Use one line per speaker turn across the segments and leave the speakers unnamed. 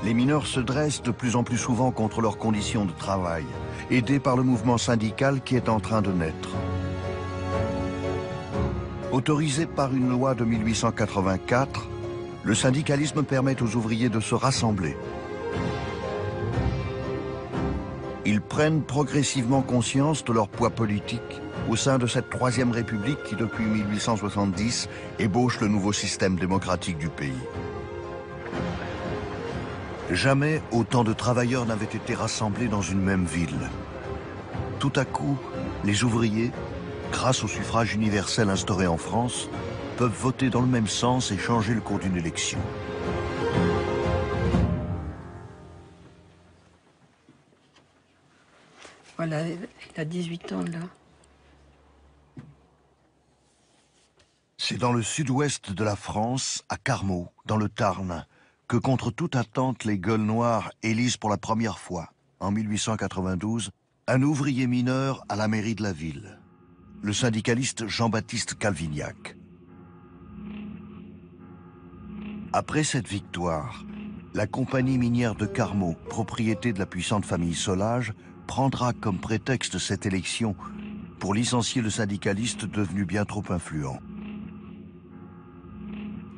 Les mineurs se dressent de plus en plus souvent contre leurs conditions de travail, aidés par le mouvement syndical qui est en train de naître. Autorisé par une loi de 1884, le syndicalisme permet aux ouvriers de se rassembler. Ils prennent progressivement conscience de leur poids politique au sein de cette Troisième République qui, depuis 1870, ébauche le nouveau système démocratique du pays. Jamais autant de travailleurs n'avaient été rassemblés dans une même ville. Tout à coup, les ouvriers, grâce au suffrage universel instauré en France, peuvent voter dans le même sens et changer le cours d'une élection.
Voilà, il a 18 ans là.
C'est dans le sud-ouest de la France, à Carmaux, dans le Tarn, que contre toute attente, les Gueules Noires élisent pour la première fois, en 1892, un ouvrier mineur à la mairie de la ville, le syndicaliste Jean-Baptiste Calvignac. Après cette victoire, la compagnie minière de Carmaux, propriété de la puissante famille Solage, prendra comme prétexte cette élection pour licencier le syndicaliste devenu bien trop influent.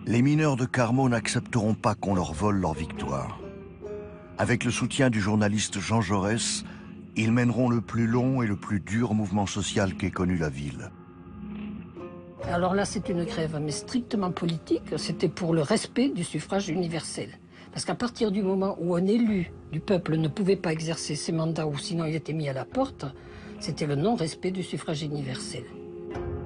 Les mineurs de Carmaux n'accepteront pas qu'on leur vole leur victoire. Avec le soutien du journaliste Jean Jaurès, ils mèneront le plus long et le plus dur mouvement social qu'ait connu la ville.
Alors là, c'est une grève, mais strictement politique. C'était pour le respect du suffrage universel. Parce qu'à partir du moment où un élu du peuple ne pouvait pas exercer ses mandats ou sinon il était mis à la porte, c'était le non-respect du suffrage universel.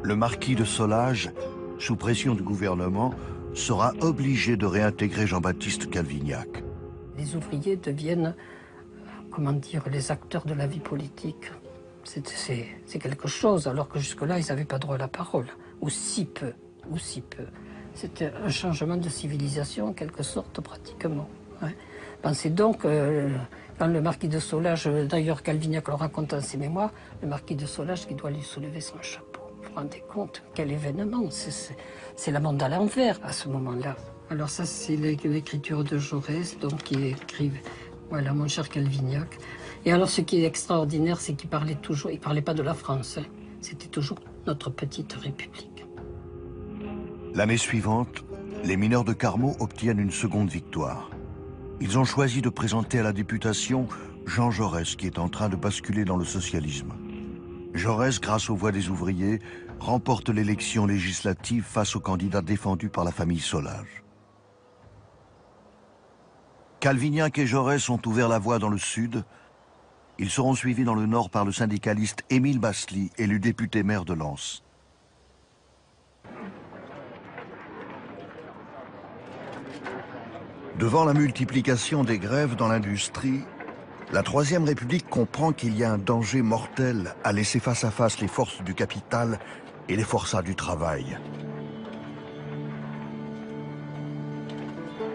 Le marquis de Solage, sous pression du gouvernement, sera obligé de réintégrer Jean-Baptiste Calvignac.
Les ouvriers deviennent, comment dire, les acteurs de la vie politique. C'est quelque chose, alors que jusque-là, ils n'avaient pas droit à la parole. Ou si peu, ou si peu. C'était un changement de civilisation, en quelque sorte, pratiquement. Ouais. Pensez donc, quand le marquis de Solage, d'ailleurs Calvignac le raconte dans ses mémoires, le marquis de Solage qui doit lui soulever son chapeau. Vous vous rendez compte? Quel événement! C'est la monde à l'envers, à ce moment-là. Alors ça, c'est l'écriture de Jaurès, donc qui écrivent, voilà, mon cher Calvignac. Et alors, ce qui est extraordinaire, c'est qu'il parlait toujours, il parlait pas de la France, hein. C'était toujours notre petite République.
L'année suivante, les mineurs de Carmaux obtiennent une seconde victoire. Ils ont choisi de présenter à la députation Jean Jaurès, qui est en train de basculer dans le socialisme. Jaurès, grâce aux voix des ouvriers, remporte l'élection législative face au candidat défendu par la famille Solage. Calvignac et Jaurès ont ouvert la voie dans le sud. Ils seront suivis dans le nord par le syndicaliste Émile Basly, élu député maire de Lens. Devant la multiplication des grèves dans l'industrie, la Troisième République comprend qu'il y a un danger mortel à laisser face à face les forces du capital et les forçats du travail.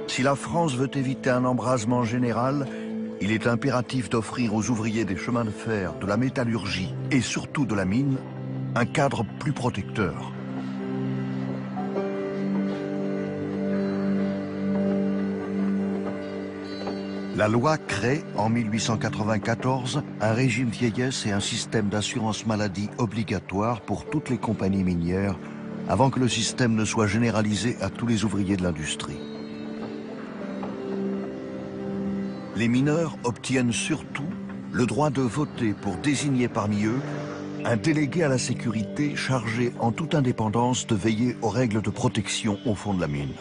Si la France veut éviter un embrasement général, il est impératif d'offrir aux ouvriers des chemins de fer, de la métallurgie et surtout de la mine, un cadre plus protecteur. La loi crée, en 1894, un régime vieillesse et un système d'assurance maladie obligatoire pour toutes les compagnies minières, avant que le système ne soit généralisé à tous les ouvriers de l'industrie. Les mineurs obtiennent surtout le droit de voter pour désigner parmi eux un délégué à la sécurité chargé en toute indépendance de veiller aux règles de protection au fond de la mine.